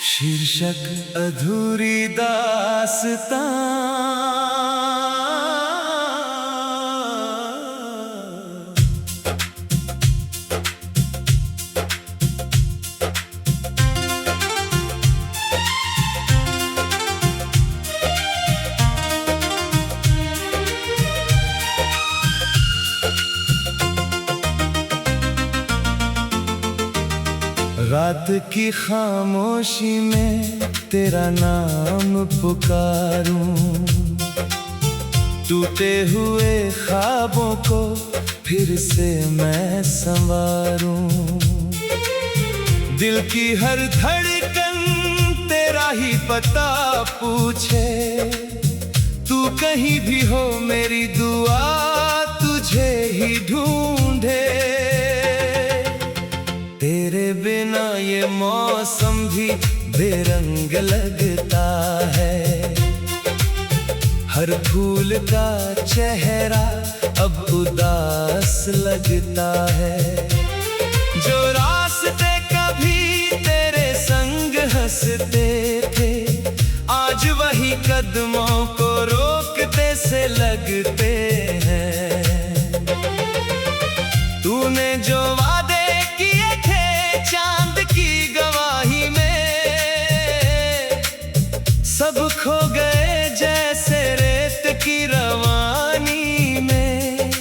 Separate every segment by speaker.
Speaker 1: शीर्षक अधूरी दास्तां। रात की खामोशी में तेरा नाम पुकारूं, टूटे हुए ख्वाबों को फिर से मैं संवारूं। दिल की हर धड़कन तेरा ही पता पूछे, तू कहीं भी हो मेरी दुआ तुझे ही ढूंढे। तेरे बिना ये मौसम भी बेरंग लगता है, हर फूल का चेहरा अब उदास लगता है। जो रास्ते कभी तेरे संग हंसते थे, आज वही कदमों को रोकते से लगते हैं। तूने जो वादे किए थे चांद की गवाही में, सब खो गए जैसे रेत की रवानी में।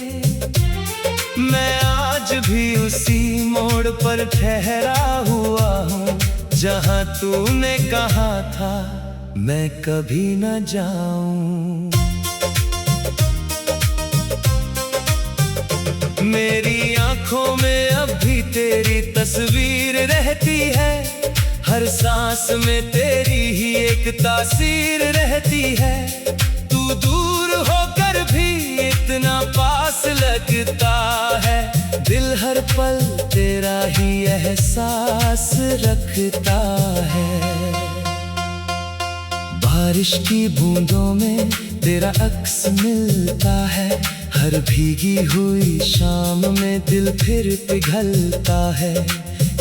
Speaker 1: मैं आज भी उसी मोड़ पर ठहरा हुआ हूँ, जहाँ तूने कहा था मैं कभी न जाऊं। मेरी आंखों में अब भी तेरी तस्वीर रहती है, हर सांस में तेरी ही एक तासीर रहती है। तू दूर होकर भी इतना पास लगता है, दिल हर पल तेरा ही एहसास रखता है। बारिश की बूंदों में तेरा अक्स मिलता है, हर भीगी हुई शाम में दिल फिर पिघलता है।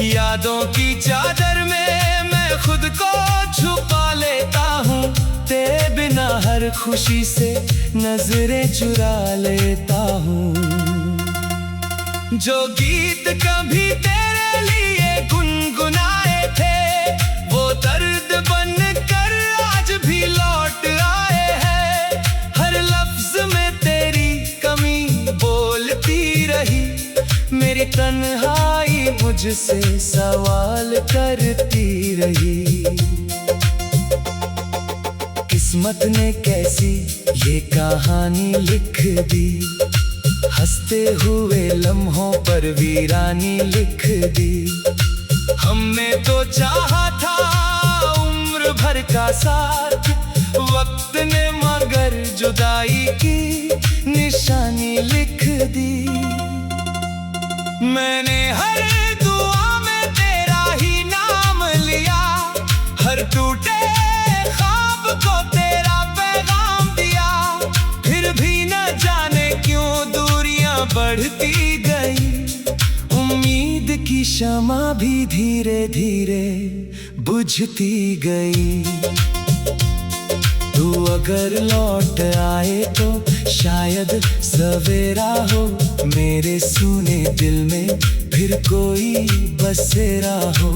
Speaker 1: यादों की चादर में मैं खुद को छुपा लेता हूँ, तेरे बिना हर खुशी से नजरें चुरा लेता हूँ। जो गीत कभी तेरे लिए गुनगुनाए थे, वो दर्द बन कर आज भी लौट आए हैं। हर लफ्ज में तेरी कमी बोलती रही, मेरी तन्हाई मुझसे सवाल करती रही। किस्मत ने कैसी ये कहानी लिख दी, हंसते हुए लम्हों पर वीरानी लिख दी। हमने तो चाहा था उम्र भर का साथ, वक्त ने मगर जुदाई की निशानी लिख दी। मैंने हर दुआ में तेरा ही नाम लिया, हर टूटे ख्वाब को तेरा पैगाम दिया। फिर भी न जाने क्यों दूरियां बढ़ती गई, उम्मीद की शमा भी धीरे धीरे बुझती गई। तू अगर लौट आए तो शायद सवेरा हो, मेरे सूने दिल में फिर कोई बसेरा हो।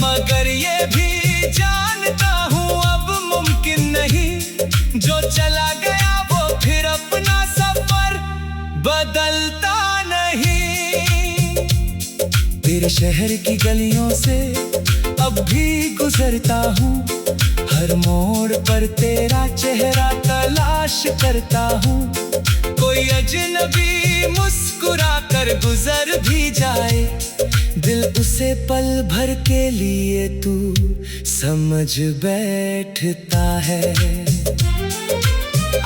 Speaker 1: मगर ये भी जानता हूँ अब मुमकिन नहीं, जो चला गया वो फिर अपना सफर बदलता नहीं। तेरे शहर की गलियों से अब भी गुजरता हूँ, हर मोड़ पर तेरा चेहरा तलाश करता हूँ। कोई अजनबी मुस्कुरा कर गुजर भी जाए, दिल उसे पल भर के लिए तू समझ बैठता है।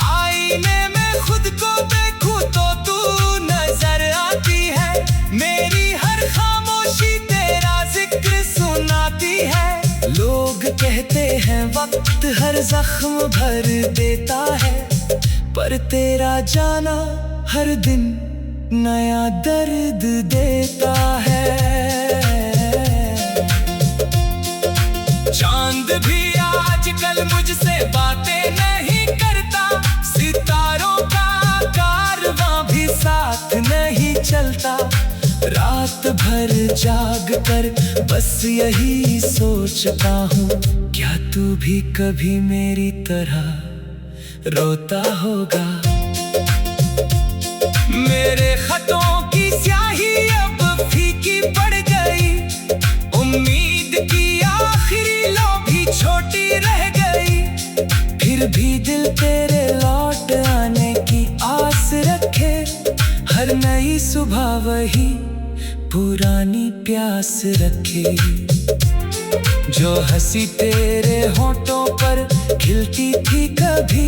Speaker 1: आईने में खुद को देखूं तो तू नजर आती है, मेरी हर खामोशी तेरा जिक्र सुनाती है। लोग कहते हैं वक्त हर जख्म भर देता है, पर तेरा जाना हर दिन नया दर्द देता है। रात भर जाग कर बस यही सोचता हूँ, क्या तू भी कभी मेरी तरह रोता होगा। मेरे खतों की स्याही अब फीकी पड़ गई, उम्मीद की आखिरी लो भी छोटी रह गई। फिर भी दिल तेरे लौट आने की आस रखे, हर नई सुबह वही पुरानी प्यास रखे। जो हंसी तेरे होठों पर खिलती थी कभी,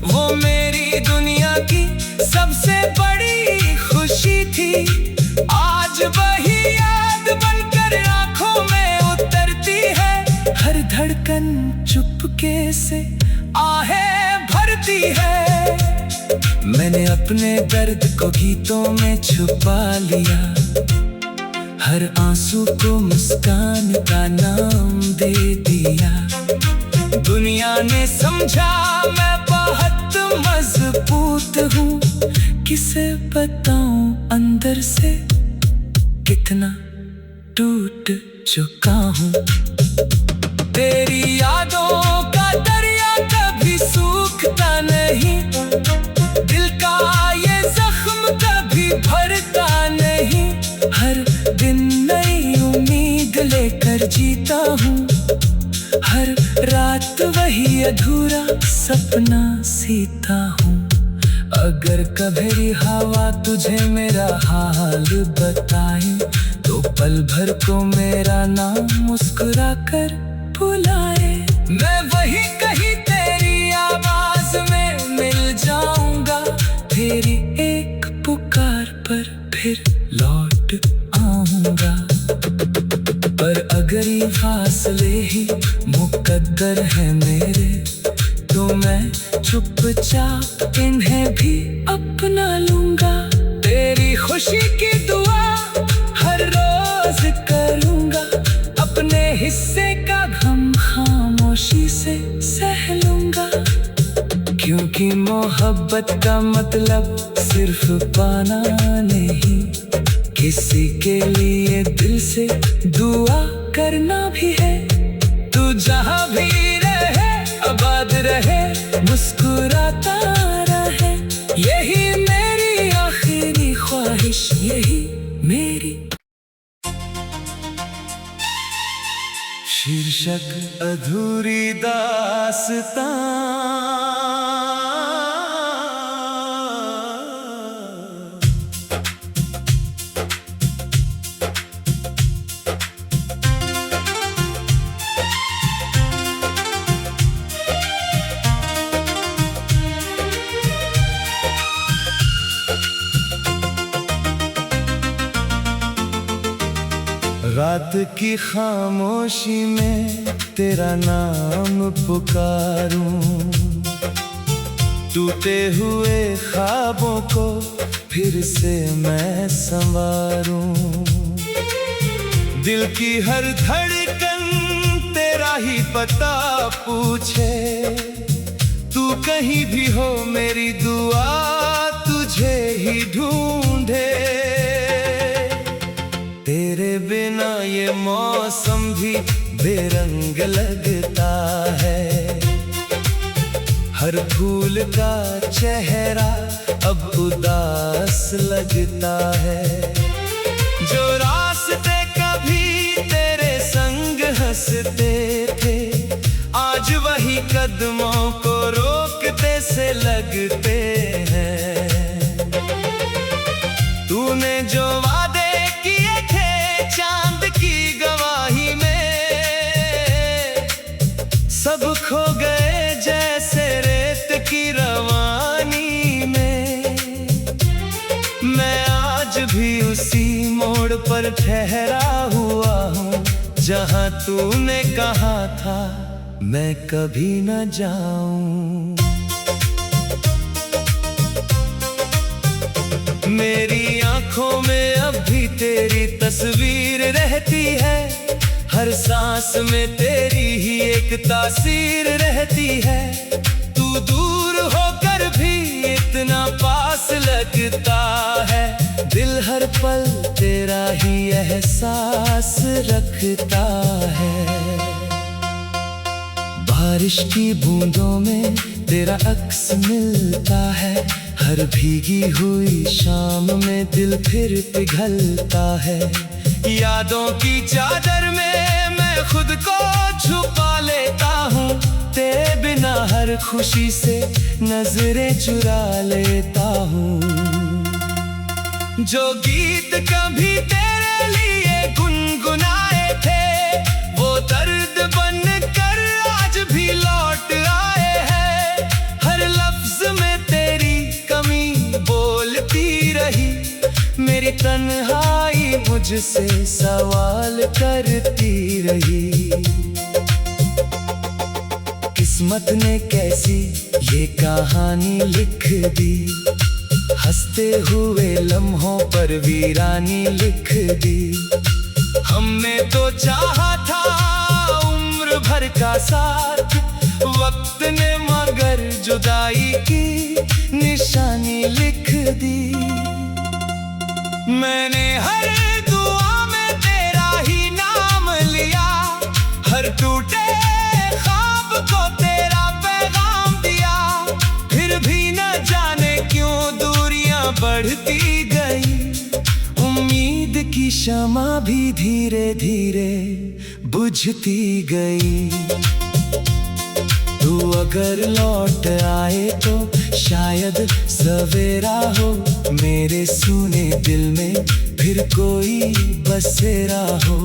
Speaker 1: वो मेरी दुनिया की सबसे बड़ी खुशी थी। आज वही याद बनकर आंखों में उतरती है, हर धड़कन चुपके से आहें भरती है। मैंने अपने दर्द को गीतों में छुपा लिया, हर आंसू को मुस्कान का नाम दे दिया। दुनिया ने समझा मैं बहुत मजबूत हूँ, किसे बताऊं अंदर से कितना टूट चुका हूँ। तेरी यादों का दरिया कभी सूखता नहीं, दिल का ये जख्म कभी भरता नहीं। हर दिन नई उम्मीद लेकर जीता हूँ, हर रात वही अधूरा सपना सीता हूँ। अगर कभी हवा तुझे मेरा हाल बताए, तो पल भर को मेरा नाम मुस्कुरा कर बुलाए। मैं वही कहीं तेरी आवाज में मिल जाऊंगा, तेरी एक पुकार पर फिर लौट आऊंगा। पर अगर ये फासले ही मुकद्दर है मेरे, तो मैं चुपचाप इन्हें भी अपना लूंगा। तेरी खुशी की दुआ हर रोज करूंगा, अपने हिस्से का गम खामोशी से सह लूंगा। क्योंकि मोहब्बत का मतलब सिर्फ पाना नहीं, किसी के लिए दिल से दुआ करना भी है। तू जहाँ भी रहे आबाद रहे, मुस्कुराता रहे, यही मेरी आखिरी ख्वाहिश, यही मेरी। शीर्षक अधूरी दास्तां। रात की खामोशी में तेरा नाम पुकारूं, टूटे हुए ख्वाबों को फिर से मैं संवारूं। दिल की हर धड़कन तेरा ही पता पूछे, तू कहीं भी हो मेरी दुआ तुझे ही ढूंढे। तेरे बिना ये मौसम भी बेरंग लगता है, हर फूल का चेहरा अब उदास लगता है। जो रास्ते कभी तेरे संग हंसते थे, आज वही कदमों को रोकते से लगते हैं। तूने जो वादे किए थे चांद की गवाही में, सब खो गए जैसे रेत की रवानी में। मैं आज भी उसी मोड़ पर ठहरा हुआ हूँ, जहाँ तूने कहा था मैं कभी न जाऊं। मेरी आंखों में अब भी तेरी तस्वीर रहती है, हर सांस में तेरी ही एक तासीर रहती है। तू दूर होकर भी इतना पास लगता है, दिल हर पल तेरा एहसास रखता है। बारिश की बूंदों में तेरा अक्स मिलता है, हर भीगी हुई शाम में दिल फिर पिघलता है। यादों की चादर में मैं खुद को छुपा लेता हूँ, तेरे बिना हर खुशी से नजरें चुरा लेता हूँ। जो गीत कभी तेरे लिए गुनगुनाए थे, वो दर्द बन कर आज भी लौट आए हैं। हर लफ्ज में तेरी कमी बोलती रही, मेरी तन्हाई मुझसे सवाल करती रही। किस्मत ने कैसी ये कहानी लिख दी, हंसते हुए लम्हों पर वीरानी लिख दी। हमने तो चाहा था उम्र भर का साथ, वक्त ने मगर जुदाई की निशानी लिख दी। मैंने हर दुआ में तेरा ही नाम लिया, हर टूटे ख्वाब को तेरा पैगाम दिया। फिर भी न जाने क्यों दूरियां बढ़ती गई, उम्मीद की शमा भी धीरे धीरे बुझती गई। तू अगर लौट आए तो शायद सवेरा हो, मेरे सूने दिल में फिर कोई बसेरा हो।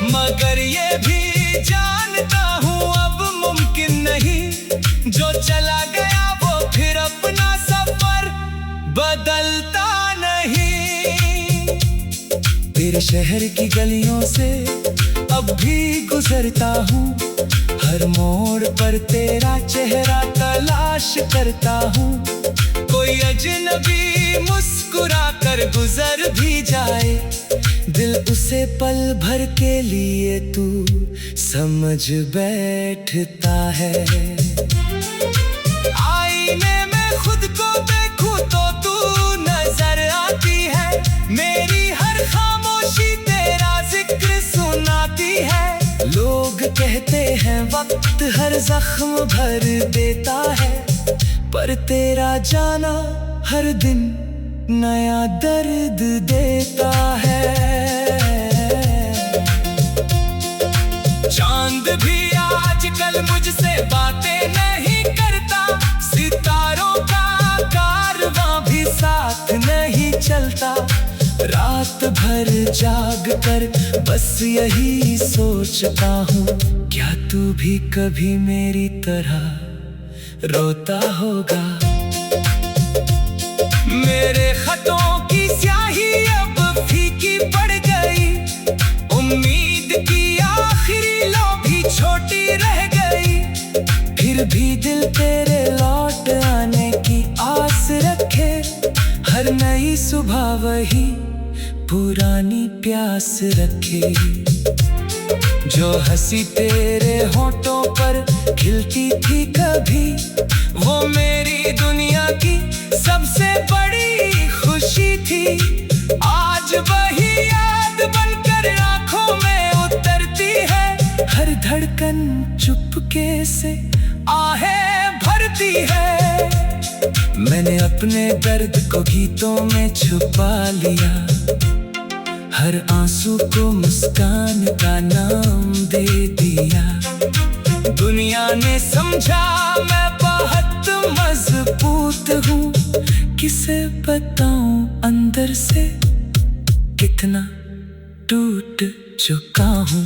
Speaker 1: मगर ये भी जानता हूँ अब मुमकिन नहीं, जो चला गया वो फिर अपना सफर बदलता नहीं। तेरे शहर की गलियों से अब भी गुजरता हूँ, हर मोड़ पर तेरा चेहरा तलाश करता हूँ। कोई अजनबी मुस्कुरा कर गुजर भी जाए, दिल उसे पल भर के लिए तू समझ बैठता है। आईने में खुद को देखूं तो तू नजर आती है, मेरी हर खामोशी तेरा जिक्र सुनाती है। लोग कहते हैं वक्त हर जख्म भर देता है, पर तेरा जाना हर दिन नया दर्द देता है। चांद भी आजकल मुझसे बातें नहीं करता, सितारों का कारवां भी साथ नहीं चलता। रात भर जाग कर बस यही सोचता हूँ, क्या तू भी कभी मेरी तरह रोता होगा। मेरे खतों की स्याही अब फीकी पड़ गई, उम्मीद की आखिरी लो भी छोटी रह गई। फिर भी दिल तेरे लौट आने की आस रखे, हर नई सुबह वही पुरानी प्यास रखे। जो हंसी तेरे होठों पर खिलती थी कभी, वो मेरी दुनिया की सबसे बड़ी खुशी थी। आज वही याद बनकर आंखों में उतरती है, हर धड़कन चुपके से आहें भरती है। मैंने अपने दर्द को गीतों में छुपा लिया, हर आंसू को मुस्कान का नाम दे दिया। दुनिया ने समझा मैं बहुत मजबूत हूँ, किसे बताऊं अंदर से कितना टूट चुका हूँ।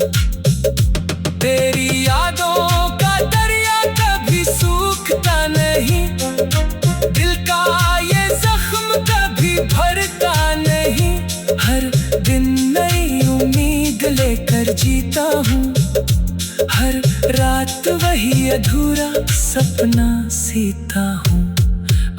Speaker 1: तेरी यादों का दरिया कभी सूखता नहीं, दिल का ये जख्म कभी भरता नहीं। हर दिन नई उम्मीद लेकर जीता हूँ, हर रात वही अधूरा सपना सीता हूँ।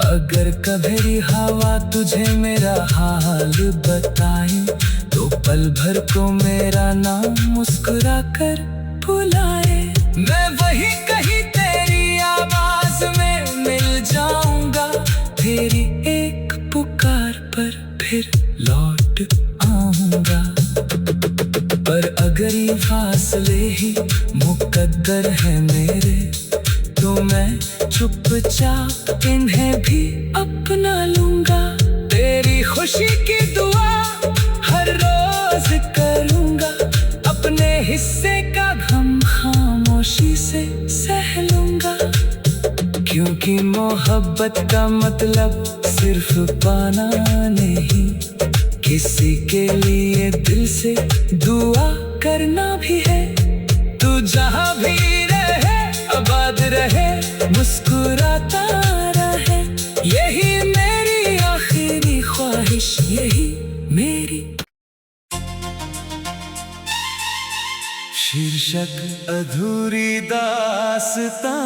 Speaker 1: अगर कभी हवा तुझे मेरा हाल बताए, तो पल भर को मेरा नाम मुस्कुरा कर बुलाए। मैं वही कहीं तेरी आवाज में मिल जाऊंगा, तेरी एक पुकार पर फिर लौट आऊं। पाऊंगा। पर अगर ये फासले ही मुकद्दर है मेरे, तो मैं चुपचाप इन्हें भी अपना लूंगा। तेरी खुशी की दुआ हर रोज करूंगा, अपने हिस्से का गम खामोशी से सह लूंगा। क्योंकि मोहब्बत का मतलब सिर्फ पाना नहीं, किसी के लिए दिल से दुआ करना भी है। तू जहां भी रहे आबाद रहे, मुस्कुराता रहे, यही मेरी आखिरी ख्वाहिश, यही मेरी। शीर्षक अधूरी दास्तां।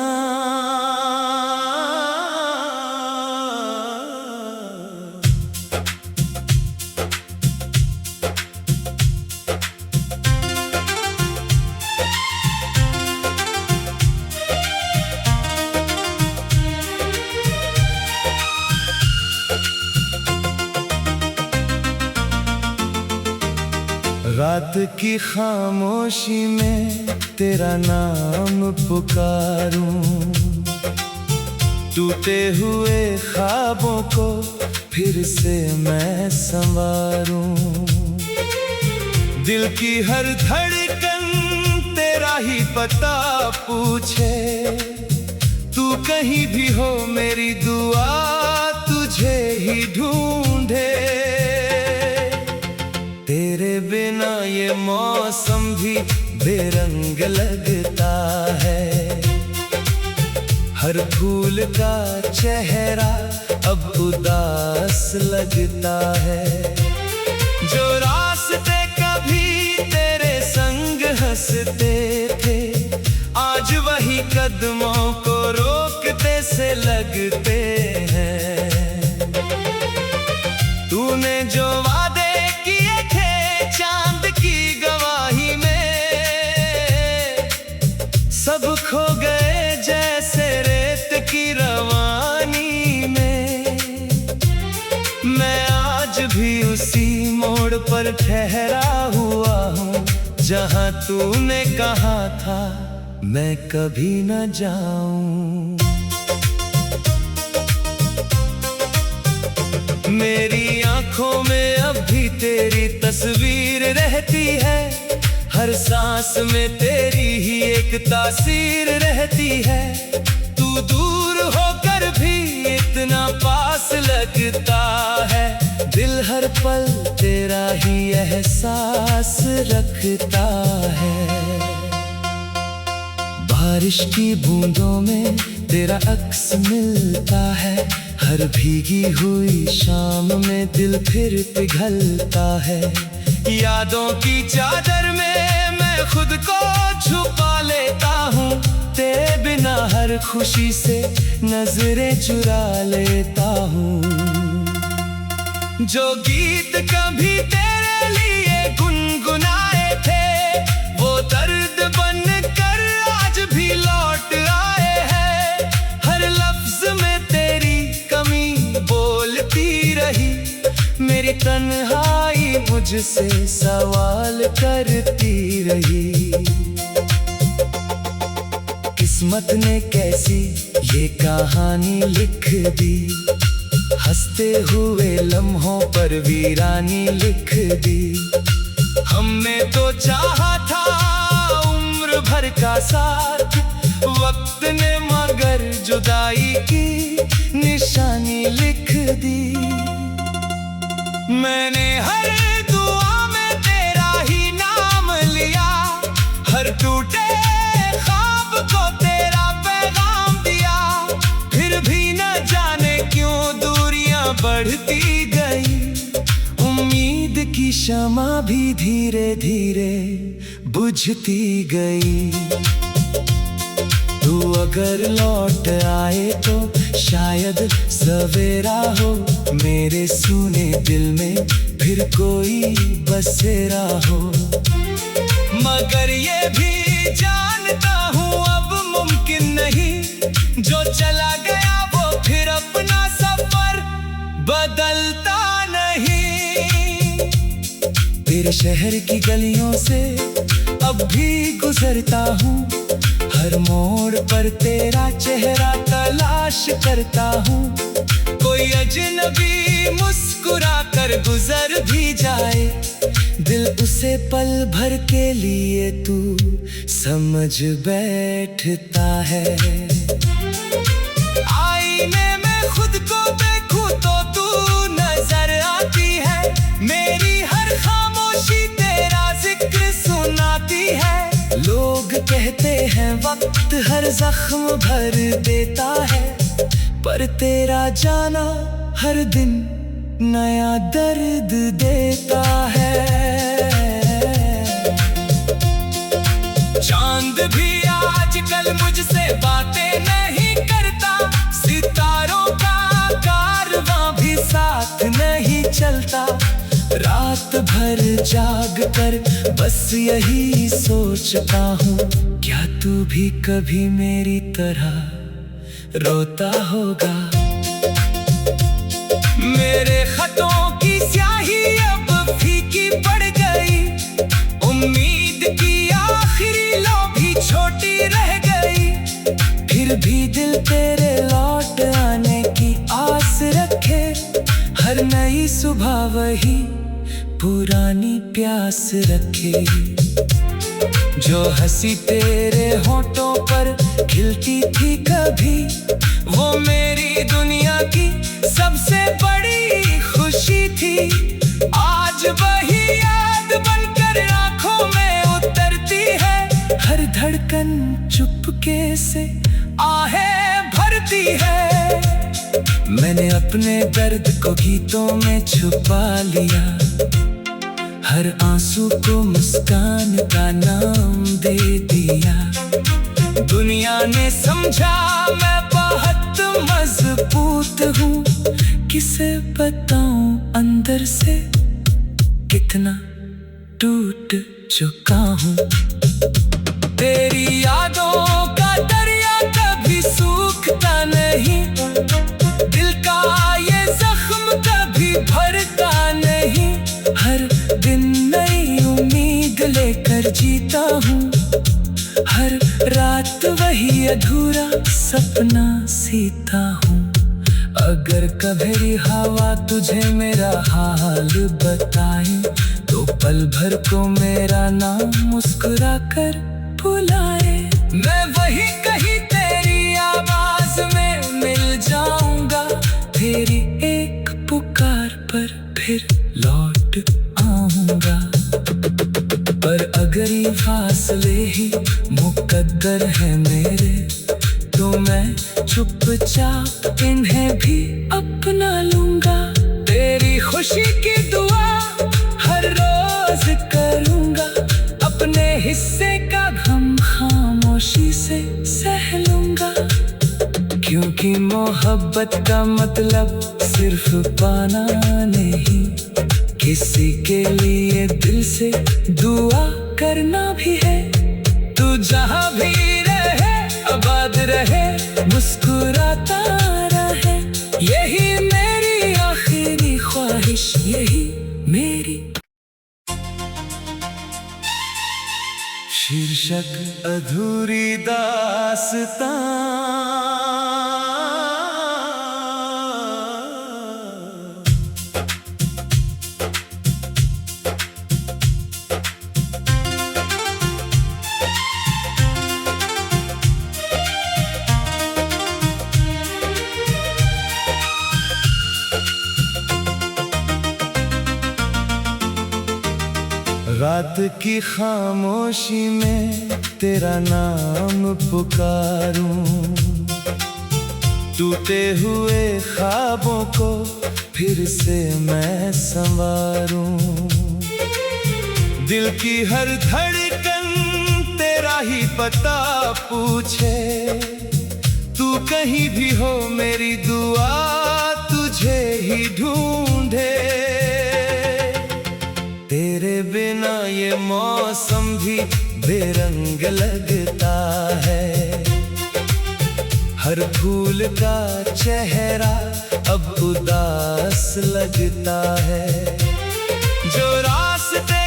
Speaker 1: रात की खामोशी में तेरा नाम पुकारूं, टूटे हुए ख्वाबों को फिर से मैं संवारूं। दिल की हर धड़कन तेरा ही पता पूछे, तू कहीं भी हो मेरी दुआ तुझे ही ढूंढे। तेरे बिना ये मौसम भी बेरंग लगता है, हर फूल का चेहरा अब उदास लगता है। जो रास्ते कभी तेरे संग हंसते थे, आज वही कदमों को रोकते से लगते हैं। तूने जो वादे किए थे चांद की गवाही में, सब खो गए जैसे रेत की रवानी में। मैं आज भी उसी मोड़ पर ठहरा हुआ हूँ, जहाँ तूने कहा था मैं कभी न जाऊं। मेरी आंखों में अब भी तेरी तस्वीर रहती है, हर सांस में तेरी ही एक तासीर रहती है। तू दूर होकर भी इतना पास लगता है, दिल हर पल तेरा ही एहसास रखता है। बारिश की बूंदों में तेरा अक्स मिलता है, हर भीगी हुई शाम में दिल फिर पिघलता है। यादों की चादर में मैं खुद को छुपा लेता हूँ, तेरे बिना हर खुशी से नजरें चुरा लेता हूँ। जो गीत कभी तेरे लिए गुनगुनाए थे, वो दर्द बन कर आज भी लौट आए हैं। हर लफ्ज में तेरी कमी बोलती रही, मेरी तन्हाई मुझसे सवाल करती रही। किस्मत ने कैसी ये कहानी लिख दी, हंसते हुए लम्हों पर वीरानी लिख दी। हमने तो चाहा था उम्र भर का साथ, वक्त ने मगर जुदाई की निशानी लिख दी। मैंने हर दुआ में तेरा ही नाम लिया, हर टूटे ख्वाब को तेरा पैगाम दिया। फिर भी न जाने क्यों दूरियां बढ़ती गई, उम्मीद की शमा भी धीरे धीरे बुझती गई। तू अगर लौट आए तो शायद सवेरा हो, मेरे सूने दिल में फिर कोई बसेरा हो। मगर ये भी जानता हूँ अब मुमकिन नहीं, जो चला गया वो फिर अपना सफर बदलता नहीं। तेरे शहर की गलियों से अब भी गुजरता हूँ। हर मोड़ पर तेरा चेहरा तलाश करता हूँ। कोई अजनबी मुस्कुरा कर गुजर भी जाए, दिल उसे पल भर के लिए तू समझ बैठता है। आईने में खुद को देखूं तो तू नजर आती है। मेरी हर खामोशी तेरा जिक्र सुनाती है। लोग कहते हैं वक्त हर जख्म भर देता है, पर तेरा जाना हर दिन नया दर्द देता है। चांद भी आजकल मुझसे बातें नहीं करता, सितारों का कारवां भी साथ नहीं चलता। रात भर जाग कर बस यही सोचता हूँ, क्या तू भी कभी मेरी तरह रोता होगा। मेरे खतों की स्याही अब फीकी पड़ गई, उम्मीद की आखिरी लो भी छोटी रह गई। फिर भी दिल तेरे लौट आने की आस रखे, हर नई सुबह वही पुरानी प्यास रखे। जो हंसी तेरे होठों पर खिलती थी कभी, वो मेरी दुनिया की सबसे बड़ी खुशी थी। आज वही याद बनकर आंखों में उतरती है, हर धड़कन चुपके से आहें भरती है। मैंने अपने दर्द को गीतों में छुपा लिया, हर आंसू को मुस्कान का नाम दे दिया। दुनिया ने समझा मैं बहुत मजबूत हूँ, किसे बताऊं अंदर से कितना टूट चुका हूँ। तेरी यादों का दरिया कभी सूखता नहीं, दिल का ये जख्म कभी भरता नहीं। हर दिन नई उम्मीद लेकर जीता हूँ, हर रात वही अधूरा सपना सीता हूँ। अगर कभी हवा तुझे मेरा हाल बताए, तो पल भर को मेरा नाम मुस्कुरा कर बुलाए। मैं वही कहीं तेरी आवाज में मिल जाऊंगा, तेरी एक पुकार पर फिर लौट आऊंगा। पर अगर ये फासले ही मुकद्दर है मेरे, तो मैं चुपचाप इन्हें भी अपना लूंगा। तेरी खुशी की दुआ हर रोज करूंगा, अपने हिस्से का गम खामोशी से सह लूंगा। क्योंकि मोहब्बत का मतलब सिर्फ पाना नहीं, किसी के लिए दिल से दुआ करना भी है। तू जहाँ भी रहे आबाद रहे, मुस्कुराता रहे, यही मेरी आखिरी ख्वाहिश, यही मेरी। शीर्षक अधूरी दास्तां। रात की खामोशी में तेरा नाम पुकारूं, टूटे हुए ख्वाबों को फिर से मैं संवारूं। दिल की हर धड़कन तेरा ही पता पूछे, तू कहीं भी हो मेरी दुआ तुझे ही ढूंढे। तेरे बिना ये मौसम भी बेरंग लगता है, हर फूल का चेहरा अब उदास लगता है। जो रास्ते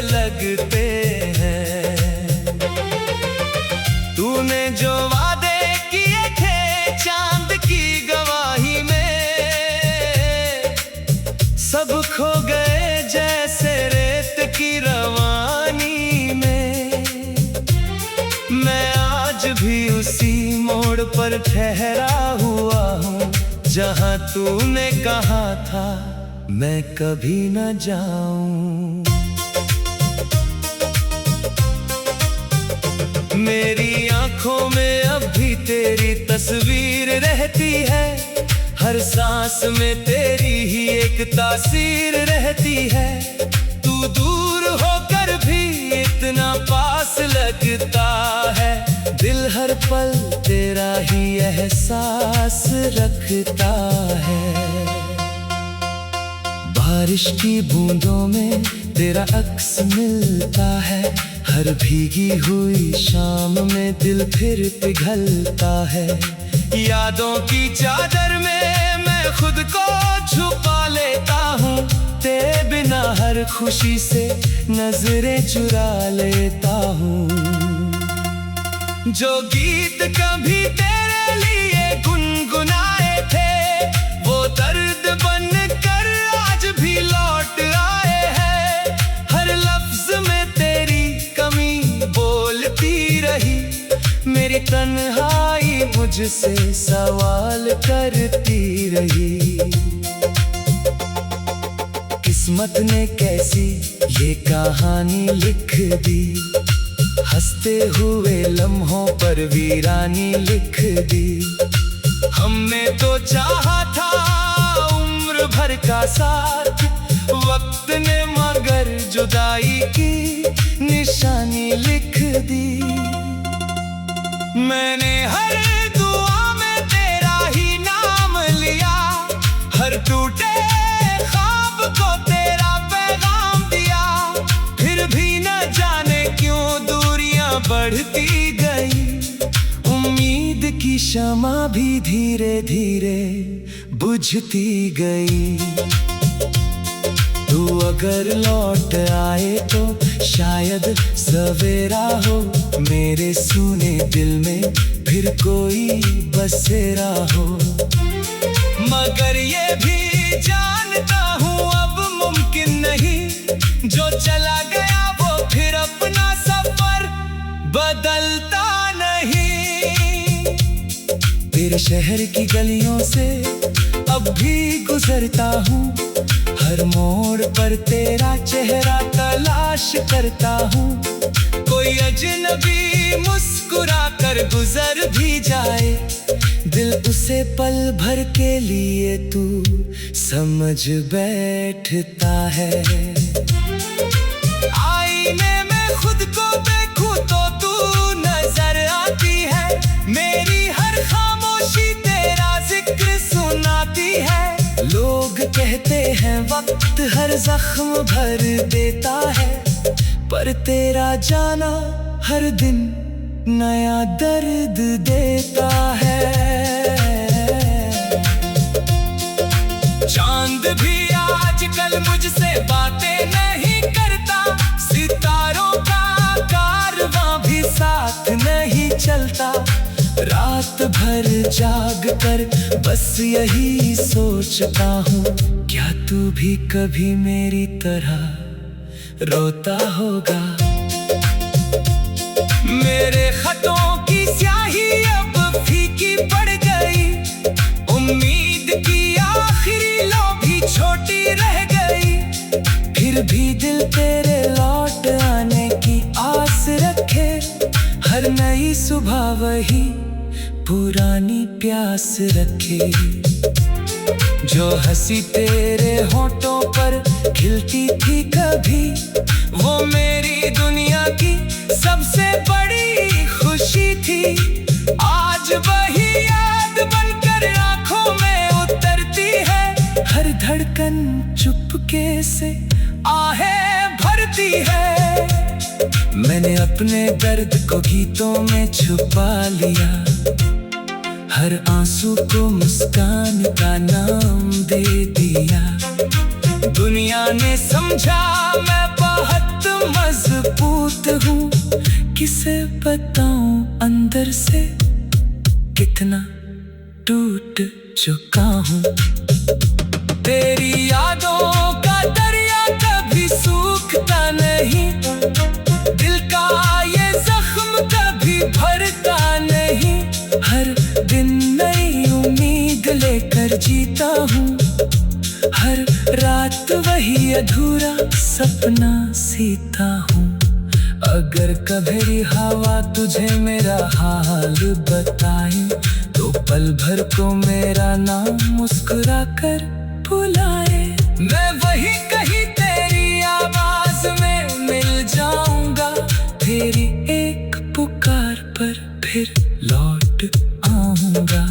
Speaker 1: लगते हैं। तूने जो वादे किए थे चांद की गवाही में, सब खो गए जैसे रेत की रवानी में। मैं आज भी उसी मोड़ पर ठहरा हुआ हूँ जहाँ तूने कहा था मैं कभी न जाऊं। मेरी आंखों में अब भी तेरी तस्वीर रहती है, हर सांस में तेरी ही एक तासीर रहती है। तू दूर होकर भी इतना पास लगता है, दिल हर पल तेरा ही एहसास रखता है। बारिश की बूंदों में तेरा अक्स मिलता है, हर भीगी हुई शाम में दिल फिर पिघलता है। यादों की चादर में मैं खुद को छुपा लेता हूँ, तेरे बिना हर खुशी से नजरें चुरा लेता हूँ। जो गीत कभी तेरे लिए गुनगुनाए थे, वो दर्द बन कर आज भी लौट आए हैं। हर लफ्ज में तेरी कमी बोलती रही, मेरी तन्हाई मुझसे सवाल करती रही। किस्मत ने कैसी ये कहानी लिख दी, हंसते हुए लम्हों पर वीरानी लिख दी। हमने तो चाहा था उम्र भर का साथ, वक्त ने मगर जुदाई की निशानी लिख दी। मैंने हर दुआ में तेरा ही नाम लिया, हर टूटे ख्वाब को तेरा पैगाम दिया। फिर भी न जाने क्यों दूरियां बढ़ती गई, उम्मीद की शमा भी धीरे धीरे बुझती गई। तू अगर लौट आए तो शायद सवेरा हो, मेरे सूने दिल में फिर कोई बसेरा हो। मगर ये भी जानता हूँ अब मुमकिन नहीं, जो चला गया वो फिर अपना सफर बदलता नहीं। तेरे शहर की गलियों से अब भी गुजरता हूँ, हर मोड़ पर तेरा चेहरा तलाश करता हूँ। कोई अजनबी मुस्कुरा कर गुजर भी जाए, दिल उसे पल भर के लिए तू समझ बैठता है। आईने में खुद को देखूं तो तू नजर आती है, मेरी हर खामोशी तेरा जिक्र सुनाती है। लोग कहते हैं वक्त हर जख्म भर देता है, पर तेरा जाना हर दिन नया दर्द देता है। चांद भी आजकल मुझसे बातें नहीं करता, सितारों का कारवां भी साथ नहीं चलता। रात भर जाग कर बस यही सोचता हूँ, क्या तू भी कभी मेरी तरह रोता होगा। मेरे खतों की स्याही अब फीकी पड़ गई, उम्मीद की आखिरी लो भी छोटी रह गई। फिर भी दिल तेरे लौट आने की आस रखे, हर नई सुबह वही पुरानी प्यास रखे। जो हंसी तेरे होठों पर खिलती थी कभी, वो मेरी दुनिया की सबसे बड़ी खुशी थी। आज वही याद बनकर आंखों में उतरती है, हर धड़कन चुपके से आहें भरती है। मैंने अपने दर्द को गीतों में छुपा लिया, हर आंसू को मुस्कान का नाम दे दिया। दुनिया ने समझा मैं बहुत मजबूत हूँ, किसे बताऊं अंदर से कितना टूट चुका हूँ। तेरी यादों का दरिया कभी सूखता नहीं, दिल का ये जख्म कभी भरता नहीं। हर दिन नई उम्मीद लेकर जीता हूँ, हर रात वही अधूरा सपना सीता हूँ। अगर कभी हवा तुझे मेरा हाल बताए, तो पल भर को मेरा नाम मुस्कुरा कर बुलाए। मैं वही कहीं तेरी आवाज में मिल जाऊंगा, तेरी एक पुकार पर फिर लौट आऊंगा।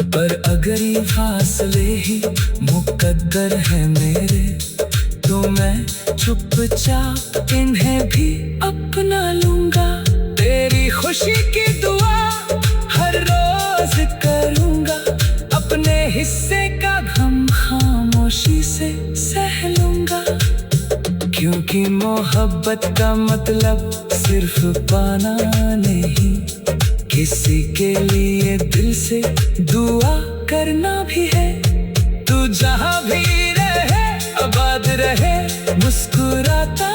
Speaker 1: पर अगर ये फासले ही मुकद्दर है मेरे, तो मैं चुपचाप इन्हें भी अपना लूंगा। तेरी खुशी की दुआ हर रोज करूंगा, अपने हिस्से का गम खामोशी से सह लूंगा। क्योंकि मोहब्बत का मतलब सिर्फ पाना नहीं, किसी के लिए दिल से दुआ करना भी है। तू जहां भी रहे, आबाद रहे, मुस्कुराता